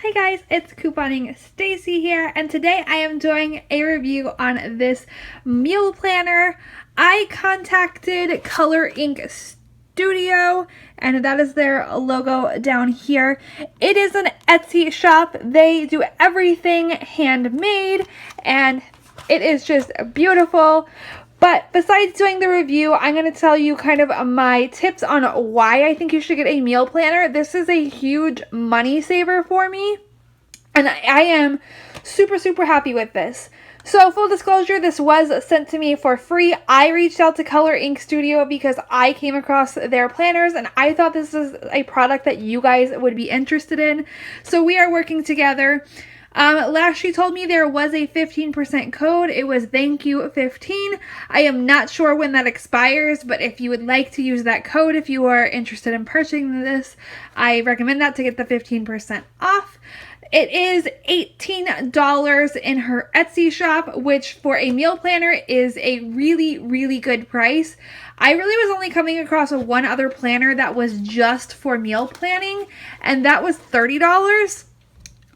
Hi guys, it's Couponing Stacy here, and today I am doing a review on this meal planner. I contacted Color Ink Studio, and that is their logo down here. It is an Etsy shop. They do everything handmade, and it is just beautiful. But besides doing the review, I'm going to tell you kind of my tips on why I think you should get a meal planner. This is a huge money saver for me, and I am super happy with this. So full disclosure, this was sent to me for free. I reached out to Color Ink Studio because I came across their planners and I thought this is a product that you guys would be interested in. So we are working together. Last she told me there was a 15% code. It was thank you 15. I am not sure when that expires, but if you would like to use that code, if you are interested in purchasing this, I recommend that to get the 15% off. It is $18 in her Etsy shop, which for a meal planner is a really good price. I really was only coming across one other planner that was just for meal planning, and that was $30.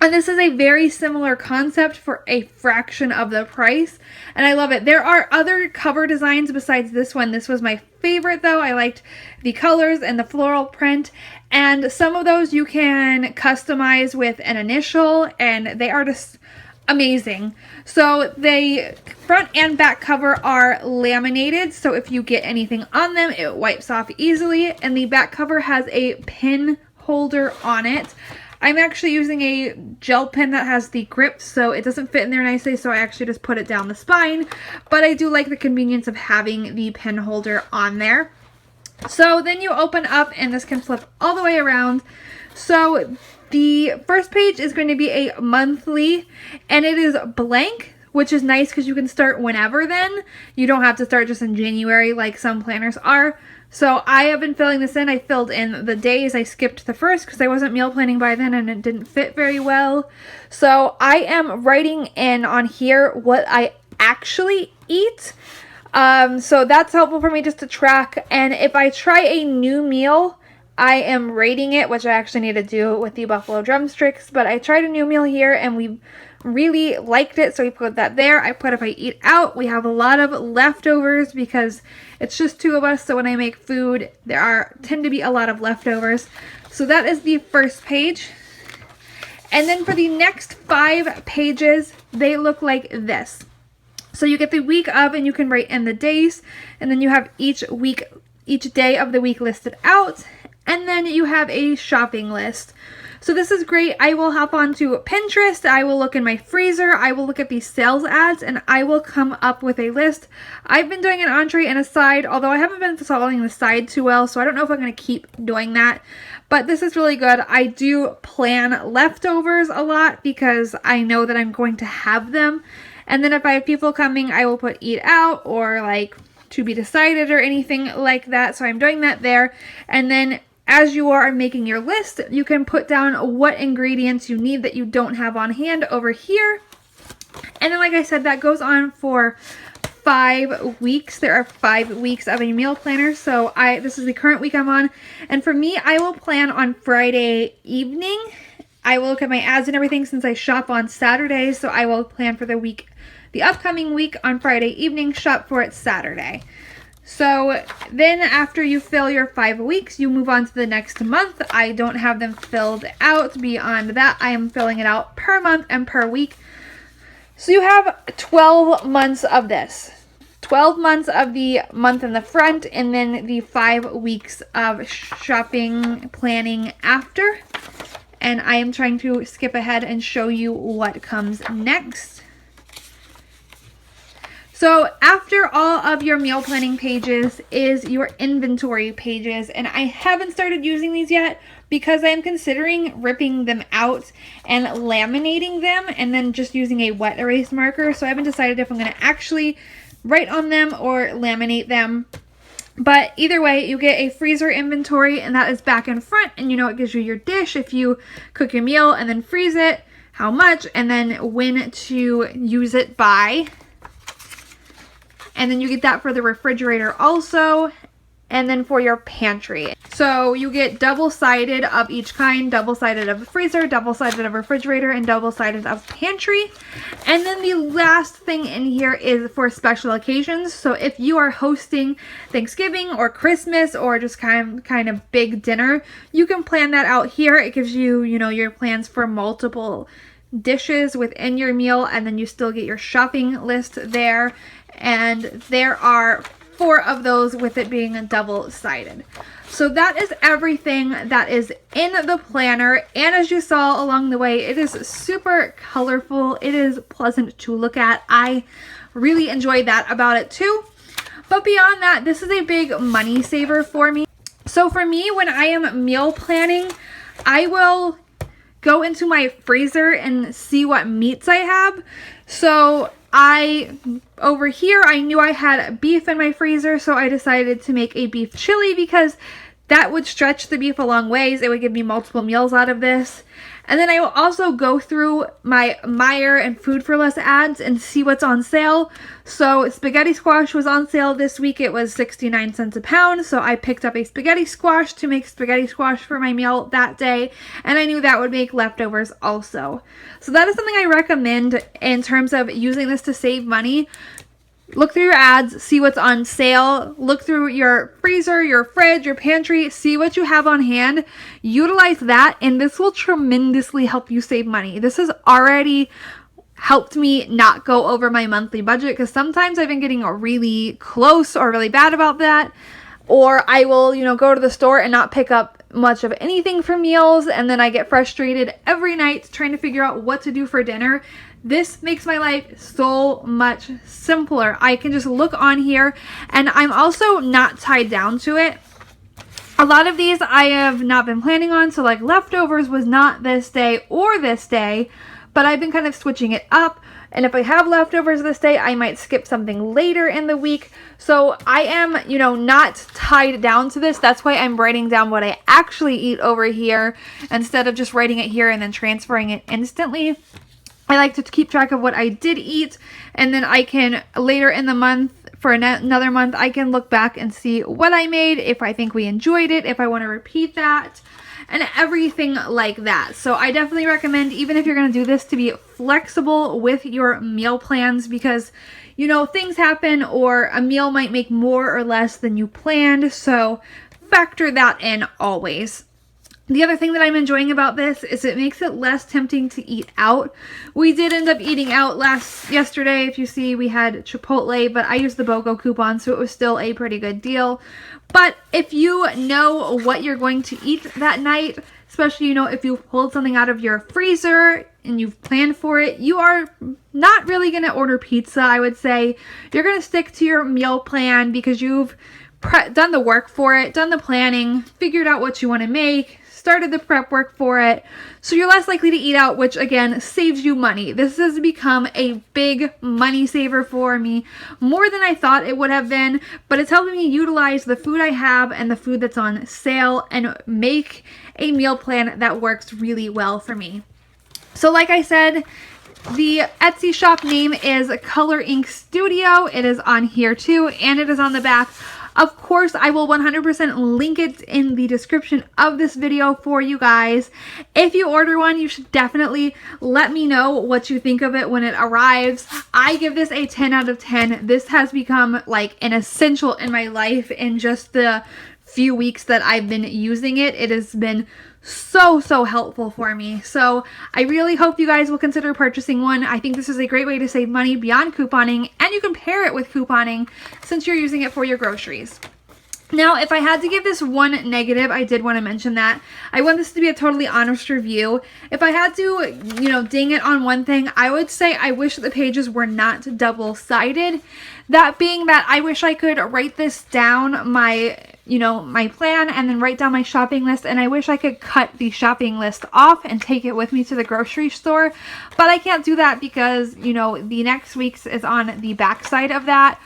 And this is a very similar concept for a fraction of the price, and I love it. There are other cover designs besides this one. This was my favorite though. I liked the colors and the floral print, and some of those you can customize with an initial, and they are just amazing. So the front and back cover are laminated, so if you get anything on them, it wipes off easily, and the back cover has a pin holder on it. I'm actually using a gel pen that has the grip, so it doesn't fit in there nicely, so I actually just put it down the spine, but I do like the convenience of having the pen holder on there. So then you open up, and this can flip all the way around. So the first page is going to be a monthly, and it is blank, which is nice because you can start whenever then. You don't have to start just in January like some planners are. So I have been filling this in. I filled in the days. I skipped the first because I wasn't meal planning by then and it didn't fit very well. So I am writing in on here what I actually eat. So that's helpful for me just to track. And if I try a new meal, I am rating it, which I actually need to do with the buffalo drumsticks. But I tried a new meal here and we really liked it, so we put that there. I put if I eat out. We have a lot of leftovers because it's just two of us, so when I make food there tend to be a lot of leftovers. So that is the first page, and then for the next 5 pages they look like this. So you get the week of, and you can write in the days, and then you have each day of the week listed out, and then you have a shopping list. So this is great. I will hop onto Pinterest, I will look in my freezer, I will look at these sales ads, and I will come up with a list. I've been doing an entree and a side, although I haven't been following the side too well, so I don't know if I'm going to keep doing that. But this is really good. I do plan leftovers a lot because I know that I'm going to have them. And then if I have people coming, I will put eat out or like to be decided or anything like that. So I'm doing that there. And then as you are making your list, you can put down what ingredients you need that you don't have on hand over here. And then like I said, that goes on for 5 weeks. There are 5 weeks of a meal planner. So this is the current week I'm on. And for me, I will plan on Friday evening. I will look at my ads and everything since I shop on Saturdays. So I will plan for the upcoming week on Friday evening, shop for it Saturday. So then after you fill your 5 weeks, you move on to the next month. I don't have them filled out beyond that. I am filling it out per month and per week. So you have 12 months of this. 12 months of the month in the front, and then the 5 weeks of shopping planning after. And I am trying to skip ahead and show you what comes next. So after all of your meal planning pages is your inventory pages, and I haven't started using these yet because I am considering ripping them out and laminating them and then just using a wet erase marker. So I haven't decided if I'm going to actually write on them or laminate them. But either way, you get a freezer inventory, and that is back and front, and you know it gives you your dish if you cook your meal and then freeze it, how much, and then when to use it by. And then you get that for the refrigerator also. and then for your pantry. So you get double-sided of each kind, double-sided of a freezer, double-sided of refrigerator, and double-sided of pantry. And then the last thing in here is for special occasions. So if you are hosting Thanksgiving or Christmas or just kind of big dinner, you can plan that out here. It gives you, you know, your plans for multiple dishes within your meal, and then you still get your shopping list there. And there are 4 of those, with it being double-sided. So that is everything that is in the planner, and as you saw along the way, it is super colorful. It is pleasant to look at. I really enjoy that about it too. But beyond that, this is a big money saver for me. So for me, when I am meal planning, I will go into my freezer and see what meats I have. So over here, I knew I had beef in my freezer, so I decided to make a beef chili because that would stretch the beef a long ways. It would give me multiple meals out of this. And then I will also go through my Meijer and Food for Less ads and see what's on sale. So spaghetti squash was on sale this week. It was 69 cents a pound. So I picked up a spaghetti squash to make spaghetti squash for my meal that day. And I knew that would make leftovers also. So that is something I recommend in terms of using this to save money. Look through your ads, see what's on sale, look through your freezer, your fridge, your pantry, see what you have on hand, utilize that, and this will tremendously help you save money. This has already helped me not go over my monthly budget, because sometimes I've been getting really close or really bad about that, or I will, you know, go to the store and not pick up much of anything for meals, and then I get frustrated every night trying to figure out what to do for dinner. This makes my life so much simpler. I can just look on here, and I'm also not tied down to it. A lot of these I have not been planning on, so like leftovers was not this day or this day, but I've been kind of switching it up. And if I have leftovers this day, I might skip something later in the week. So I am, you know, not tied down to this. That's why I'm writing down what I actually eat over here instead of just writing it here and then transferring it instantly. I like to keep track of what I did eat, and then I can later in the month, for another month, I can look back and see what I made, if I think we enjoyed it, if I want to repeat that, and everything like that. So I definitely recommend, even if you're going to do this, to be flexible with your meal plans, because, you know, things happen, or a meal might make more or less than you planned, so factor that in always. The other thing that I'm enjoying about this is it makes it less tempting to eat out. We did end up eating out yesterday. If you see, we had Chipotle, but I used the BOGO coupon, so it was still a pretty good deal. But if you know what you're going to eat that night, especially, you know, if you've pulled something out of your freezer and you've planned for it, you are not really going to order pizza, I would say. You're going to stick to your meal plan because you've done the work for it, done the planning, figured out what you want to make, started the prep work for it, so you're less likely to eat out, which again saves you money. This has become a big money saver for me, more than I thought it would have been, but it's helping me utilize the food I have and the food that's on sale and make a meal plan that works really well for me. So like I said, the Etsy shop name is Color Ink Studio. It is on here too, and it is on the back. Of course, I will 100% link it in the description of this video for you guys. If you order one, you should definitely let me know what you think of it when it arrives. I give this a 10 out of 10. This has become like an essential in my life in just the few weeks that I've been using it. It has been so helpful for me. So I really hope you guys will consider purchasing one. I think this is a great way to save money beyond couponing, and you can pair it with couponing since you're using it for your groceries. Now, if I had to give this one negative, I did want to mention that. I want this to be a totally honest review. If I had to, you know, ding it on one thing, I would say I wish the pages were not double-sided. That being that, I wish I could write this down, my plan, and then write down my shopping list, and I wish I could cut the shopping list off and take it with me to the grocery store, but I can't do that because, you know, the next week's is on the back side of that,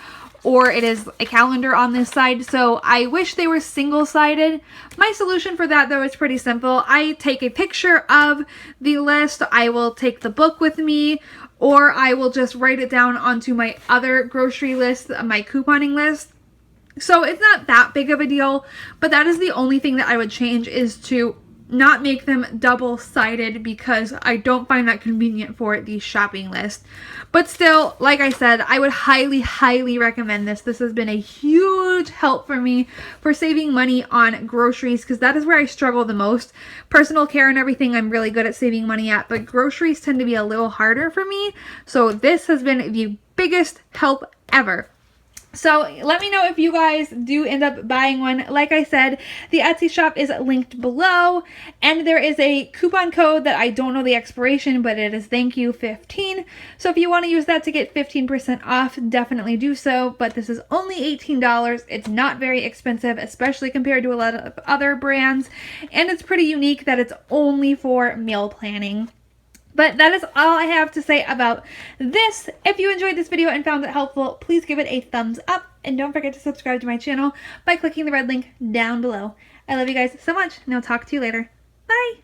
or it is a calendar on this side, so I wish they were single-sided. My solution for that, though, is pretty simple. I take a picture of the list, I will take the book with me, or I will just write it down onto my other grocery list, my couponing list. So it's not that big of a deal, but that is the only thing that I would change, is to not make them double-sided, because I don't find that convenient for the shopping list. But still, like I said, I would highly, highly recommend this. This has been a huge help for me for saving money on groceries, because that is where I struggle the most. Personal care and everything I'm really good at saving money at, but groceries tend to be a little harder for me. So this has been the biggest help ever. So let me know if you guys do end up buying one. Like I said, the Etsy shop is linked below, and there is a coupon code that I don't know the expiration, but it is thank you 15. So if you want to use that to get 15% off, definitely do so. But this is only $18. It's not very expensive, especially compared to a lot of other brands, and it's pretty unique that it's only for meal planning. But that is all I have to say about this. If you enjoyed this video and found it helpful, please give it a thumbs up. And don't forget to subscribe to my channel by clicking the red link down below. I love you guys so much, and I'll talk to you later. Bye!